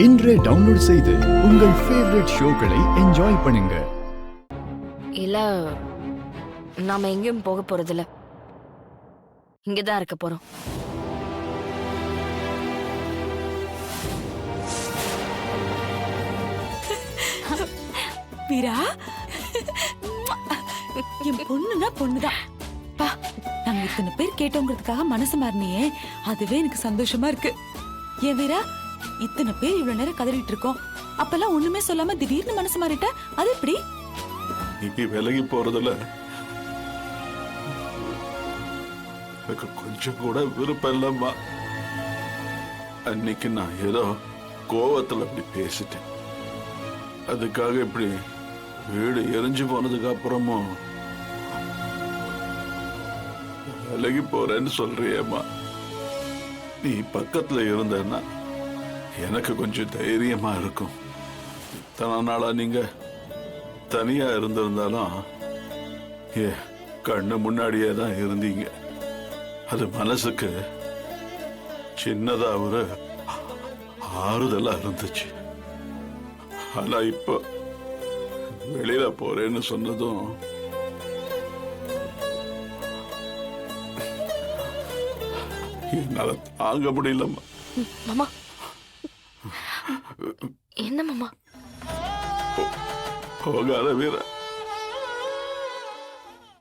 இன்றே டவுன்லோட் செய்து உங்கள் ஃபேவரட் ஷோக்களை என்ஜாய் பண்ணுங்க. இல்ல, நாம எங்கேயும் போக போறதில்ல, இங்கதான் இருக்க போறோம். வீரா, என் பொண்ணுனா பொண்ணுதான். பா, நாங்க இத்தனை பேர் கேட்டோங்கிறதுக்காக மனசு மாறினியே, அதுவே எனக்கு சந்தோஷமா இருக்கு. ஏன் வீரா, இத்தனை பேர் இவ்வளவு நேரம் கதறிட்டு இருக்கோம், அப்பெல்லாம் ஒண்ணுமே சொல்லாம திடீர்னு மனசு மாறிட்ட, அது எப்படி? நீ விலகி போறதுல எனக்கு கொஞ்சம் கூட விருப்பம் இல்லம்மா. அன்னைக்கு நான் ஏதோ கோவத்துல அப்படி பேசிட்டேன். அதுக்காக இப்படி வீடு எரிஞ்சு போனதுக்கு அப்புறமும் விலகி போறேன்னு சொல்றியேம்மா. நீ பக்கத்துல இருந்தன்னா எனக்கு கொஞ்சம் தைரியமா இருக்கும். இத்தனை நாளா நீங்க தனியா இருந்திருந்தாலும் கண்ணு முன்னாடியே தான் இருந்தீங்க. அது மனசுக்கு சின்னதா ஒரு ஆறுதலா இருந்துச்சு. ஆனா இப்போ வெளியில போறேன்னு சொன்னதும் என்னால தாங்க முடியலம்மா. மாமா, என்ன மாமா? போகாத வீர,